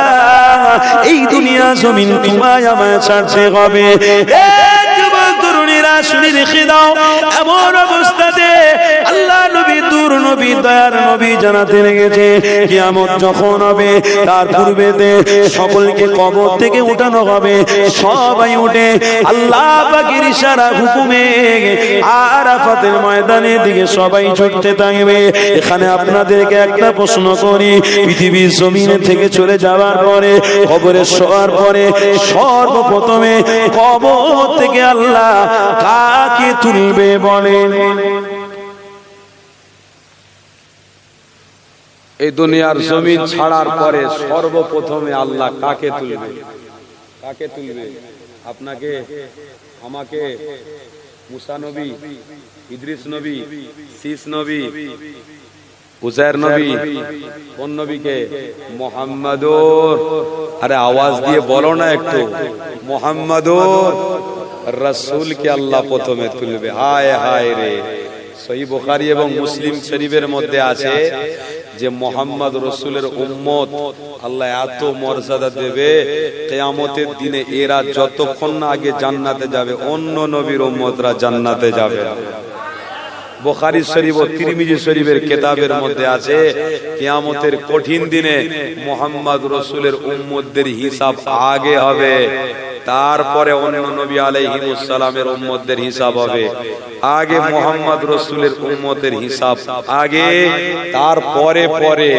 এই দুনিয়া জমিন তোমায় আমায় ছাড়তে হবে। শুনে রেখে দাও, এমন অবস্থাতে আল্লাহ নবী দূর নবী দয়ার নবী জানাতে লেগেছে কিয়ামত যখন হবে তার পূর্বেতে সকলকে কবর থেকে উঠানো হবে। সবাই উঠে আল্লাহ পাকের ইশারা হুকুমে আরাফাতের ময়দানের দিকে সবাই ছুটতে থাকবে। এখানে আপনাদেরকে একটা প্রশ্ন করি, পৃথিবীর জমিনে থেকে চলে যাওয়ার পরে কবরে শোয়ার পরে সর্বপ্রথমে কবর থেকে আল্লাহ কাকে তুলবে বলেন? এই দুনিয়ার জমিন ছাড়ার পরে সর্বপ্রথমে আল্লাহ কাকে তুলবে? কাকে তুলবে? আপনাকে, আমাকে, মুসা নবী, ইদ্রিস নবী, শীস নবী, উজায়ের নবী, কোন নবীকে? মুহাম্মাদুর। আরে আওয়াজ দিয়ে বলো না একটু, মুহাম্মাদুর রাসূলকে আল্লাহ প্রথমে তুলবে। হায় হায় রে! সহিহ বুখারী এবং মুসলিম শরীফের মধ্যে আছে যে মুহাম্মদ রাসূলের উম্মত আল্লাহ এত মর্যাদা দেবে, কিয়ামতের দিনে এরা যতক্ষণ না আগে জান্নাতে যাবে অন্য নবীর উম্মতরা জান্নাতে যাবে। বুখারী শরীফ ও তিরমিজি শরীফের কিতাবের মধ্যে আছে কিয়ামতের কঠিন দিনে মুহাম্মদ রাসূলের উম্মতদের হিসাব আগে হবে, তারপরে অন্য নবী আলাইহিস সালামের উম্মতদের হিসাব হবে। আগে মুহাম্মদ রাসূলের উম্মতের হিসাব আগে, তারপরে পরে।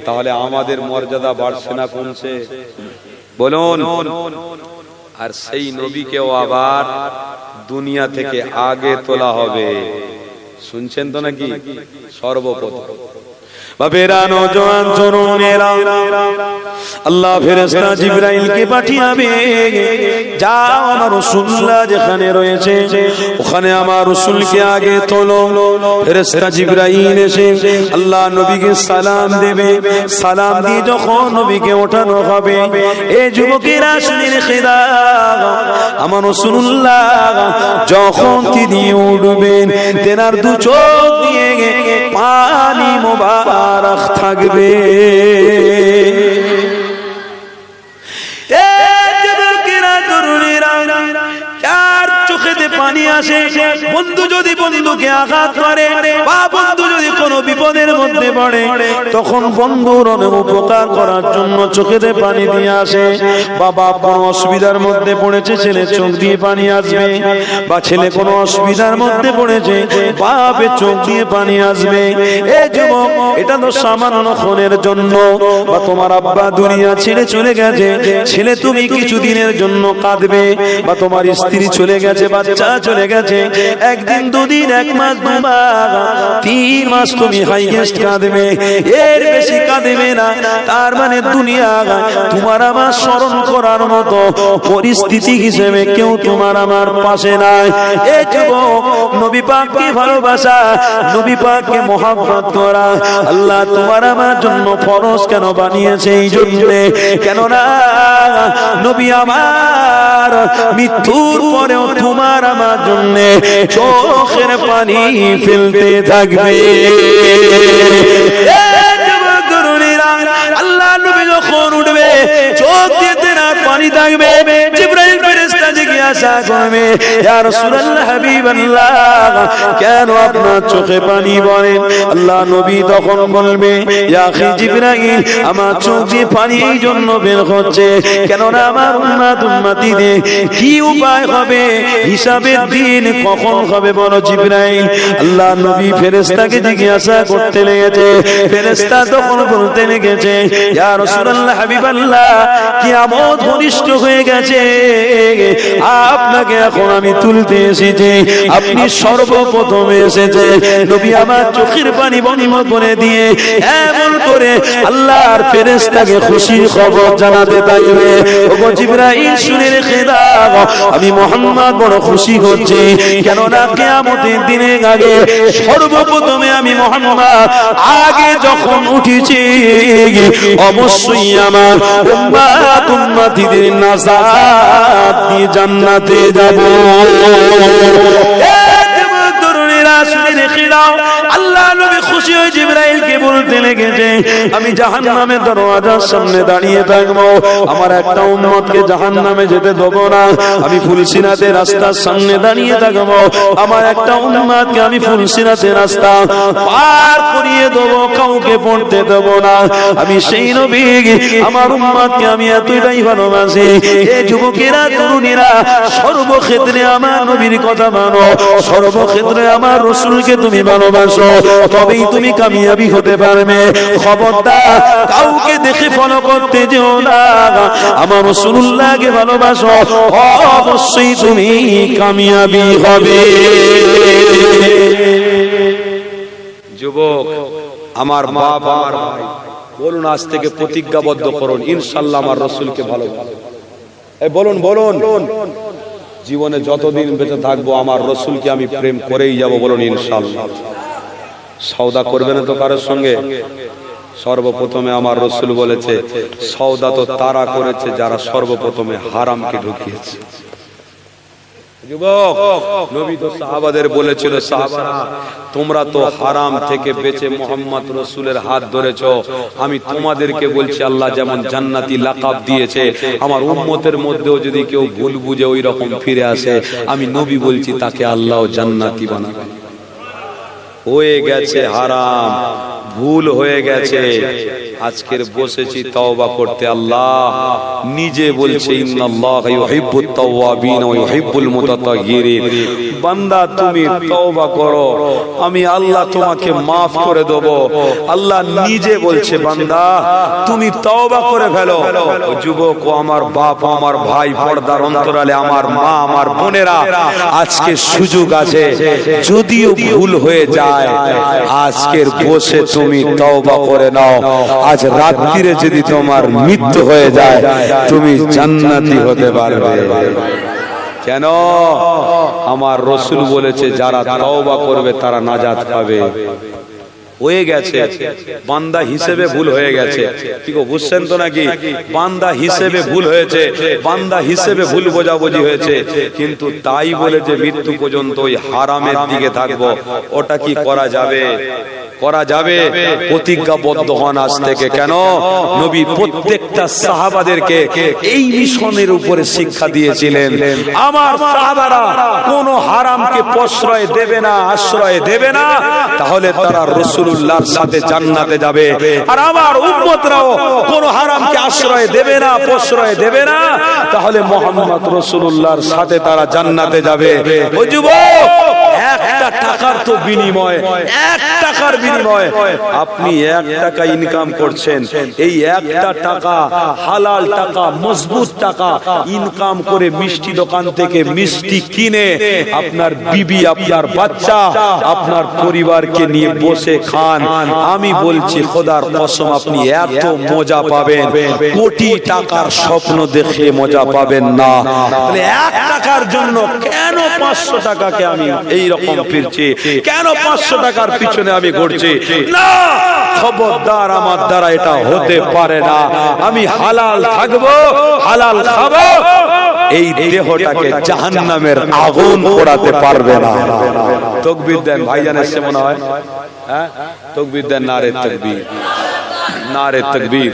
তাহলে আমাদের মর্যাদা বাড়ছে না কমছে? বলুন। আর সেই নবীকেও আবার দুনিয়া থেকে আগে তোলা হবে। শুনছেন তো নাকি? সর্বপ্রথম বাবেরা নওজোয়ান তরুণেরা আল্লাহ ফেরেশতা জিবরাইলকে পাঠিয়ে যাও আমার রাসূলুল্লাহ যেখানে রয়েছে ওখানে আমার রাসূলকে আগে তোলো। ফেরেশতা জিবরাইল এসে আল্লাহ নবীকে সালাম দেবে। সালাম দিয়ে যখন নবীকে ওঠানো হবে, এই যুবকেরা শুনে রেখে দাও, আমার রাসূলুল্লাহ যখন তিনি উঠবেন তেনার দু চোখ দিয়ে পানি মোবারক থাকবে। পানি আসে, বন্ধু যদি বন্ধুকে আঘাত করে বা বন্ধু যদি কোনো বিপদের মধ্যে পড়ে তখন বন্ধুর অনেক উপকার করার জন্য চোখেতে পানি দিয়ে আসে। বাবা কোনো অসুবিধার মধ্যে পড়েছে, ছেলে চোখ দিয়ে পানি আসবে, বা ছেলে কোনো অসুবিধার মধ্যে পড়েছে বাপের চোখ দিয়ে পানি আসবে। এই যুবক, এটা তো সামান্য ক্ষণের জন্য। বা তোমার আব্বা দুনিয়া ছেড়ে চলে গেছে, ছেলে তুমি কিছুদিনের জন্য কাঁদবে, বা তোমার স্ত্রী চলে গেছে, বাচ্চা চলে গেছে, একদিন দুদিন, এক মাস, 2 মাস, 3 মাস তুমি হাইয়েস্ট কাঁদবে, এর বেশি কাঁদবে না। তার মানে দুনিয়া তোমার আমার স্মরণ করার মতো পরিস্থিতি হিসেবে কেউ তোমার আমার পাশে নাই। এই যুবক, নবী পাককে ভালোবাসা, নবী পাককে মহব্বত করা আল্লাহ তোমার আমার জন্য ফরজ কেন বানিয়েছে? এই জন্যে, কেননা নবী আমার মৃত্যুর পরেও তোমার আমার জন্য চোখের পানি ফেলতে থাকবে। আল্লাহ নবী যখন উঠবে চোখ দিয়ে তেনার পানি থাকবে। জিবরাইল ফেরেশতা জিজ্ঞাসা জিজ্ঞাসা করবে, ইয়া রাসূলুল্লাহ হাবিবাল্লাহ, কেন আপনার চোখে পানি বলেন? আল্লাহ নবী তখন বলবে, ইয়া আখি জিবরাইল, আমার চোখ দিয়ে পানি এই জন্য বের হচ্ছে, কেননা আমার উম্মতিদের কি উপায় হবে, হিসাবের দিন কখন হবে বলো জিবরাইল? আল্লাহ নবী ফেরেশতাকে জিজ্ঞাসা করতে লেগেছে। ফেরেশতা তখন বলতে লেগেছে, ইয়া রাসূলুল্লাহ হাবিবাল্লাহ, কিয়ামত ঘনিষ্ঠ হয়ে গেছে, আপনাকে এখন আমি তুলতে এসেছি, আপনি সর্বপ্রথম এসেছে। নবী আমার চোখের পানি বন্ধ করে দিয়ে এমন করে আল্লাহর ফেরেশতাকে খুশির খবর জানাতে থাকবে, ওগো জিবরাইল শুনে রেখে দাও, আমি মুহাম্মদ বড় খুশি হচ্ছি, কেননা কিয়ামতের দিনে আগে সর্বপ্রথমে আমি মুহাম্মদ আগে যখন উঠেছি, অবশ্যই আমার উম্মত উম্মতিদের নাজাত দিয়ে জান্নাতে যাব। আল্লাহ নবী খুশি হয়ে জিবরাইলকে বলতে লেগেছে, আমি জাহান্নামের দরওয়াজার সামনে দাঁড়িয়ে থাকবো, আমার একটা উম্মতকে জাহান্নামে যেতে দেব না। আমি ফুলসিরাতের রাস্তার সামনে দাঁড়িয়ে থাকবো, আমার একটা উম্মতকে আমি ফুলসিরাতের রাস্তা পার করিয়ে দেব, কাউকে পড়তে দেব না। আমি সেই নবী, আমার উম্মতকে আমি এতটাই ভালোবাসি। এই যুবকেরা, তরুণীরা, সর্বক্ষেত্রে আমার নবীর কথা মানো, সর্বক্ষেত্রে আমার রাসূলকে তুমি ভালোবাসো, তবেই তুমি কামিয়াবি হতে পারবে। খবরদার কাউকে দেখে ফলো করতে যেও না, আমার রাসূলুল্লাহকে ভালোবাসো, অবশ্যই তুমি কামিয়াবি হবে। যুবক, আমার বাপ, আমার ভাই, বলুন আজ থেকে প্রতিজ্ঞাবদ্ধ করুন, ইনশাআল্লাহ আমার রাসূলকে ভালোবাসবো। বলুন বলুন, জীবনে যতদিন বেঁচে থাকবো আমার রাসূলকে আমি প্রেম করেই যাব, বলুন ইনশাআল্লাহ। সওদা করবে না তো কারোর সঙ্গে? সর্বপ্রথমে আমার রাসূল বলেছে, সওদা তো তারা করেছে যারা সর্বপ্রথমে হারামকে ঢুকিয়েছে। যুবক, নবী তো সাহাবাদের বলেছিল, সাহাবারা তোমরা তো হারাম থেকে বেঁচে মুহাম্মদ রাসূলের হাত ধরেছো, আমি তোমাদেরকে বলছি আল্লাহ যেমন জান্নাতি লাকাব দিয়েছে, আমার উম্মতের মধ্যেও যদি কেউ ভুল বুঝে ওই রকম ফিরে আসে, আমি নবী বলছি তাকে আল্লাহ জান্নাতি বানাবে। হয়ে গেছে হারাম, ভুল হয়ে গেছে, আজকের বসেছি তওবা করতে। আল্লাহ নিজে বলছে, ইন্নাল্লাহা ইউহিব্বুত তাওয়াবিন ওয়া ইউহিব্বুল মুতাতাহহিরিন। বান্দা তুমি তওবা করো, আমি আল্লাহ তোমাকে maaf করে দেব। আল্লাহ নিজে বলছে, বান্দা তুমি তওবা করে ফেলো। ও যুবক, ও আমার বাপ, আমার ভাই, পর্দার অন্তরালে আমার মা, আমার বোনেরা, আজকে সুযোগ আছে, যদিও ভুল হয়ে যায় আজকের বসে তুমি তওবা করে নাও। আজ রাত্রিরে যদি তোমার মৃত্যু হয়ে যায় তুমি জান্নাতি হতে পারবে। কেন? আমার রাসূল বলেছে যারা তওবা করবে তারা নাজাত পাবে। হয়ে গেছে, বান্দা হিসেবে ভুল হয়ে গেছে, কি গো বুঝছেন তো নাকি? বান্দা হিসেবে ভুল হয়েছে, বান্দা হিসেবে ভুল বোঝাবুঝি হয়েছে, কিন্তু তাই বলে যে মৃত্যু পর্যন্ত ওই হারামের দিকে থাকবো, ওটা কি করা যাবে? করা যাবে? প্রতিজ্ঞাবদ্ধ হন আজ থেকে। কেন? নবী প্রত্যেকটা সাহাবাদেরকে এই মিশনের উপরে শিক্ষা দিয়েছিলেন। আমার সাহাবারা কোন হারামকে প্রশ্রয় দেবে না, আশ্রয় দেবে না, তাহলে তারা রাসূলুল্লাহর সাথে জান্নাতে যাবে। আর আমার উম্মতরাও কোন হারামকে আশ্রয় দেবে না, প্রশ্রয় দেবে না, তাহলে মুহাম্মদ রাসূলুল্লাহর সাথে তারা জান্নাতে যাবে। ও যুবক, একটা টাকার তো বিনিময়, এক টাকার বিনিময় আপনি 1 টাকা ইনকাম করছেন, এই একটা টাকা হালাল টাকা, মজবুত টাকা ইনকাম করে মিষ্টি দোকান থেকে মিষ্টি কিনে আপনার বিবি, আপনার বাচ্চা, আপনার পরিবারকে নিয়ে বসে খান। আমি বলছি খোদার কসম, আপনি এত মজা পাবেন, কোটি টাকার স্বপ্ন দেখে মজা পাবেন না। তাহলে 1 টাকার জন্য কেন 500 টাকাকে আমি এই রকম ফিরছি, কেন 500 টাকার পিছনে আমি ঘুরছি? না, খবরদার, আমার দ্বারা এটা হতে পারে না। আমি হালাল থাকবো, হালাল খাবো, এই দেহটাকে জাহান্নামের আগুন পোড়াতে পারবে না। তাকবীর দেন ভাইজান, এসে মনে হয়, হ্যাঁ তাকবীর দেন, নারে তাকবীর, নারে তাকবীর।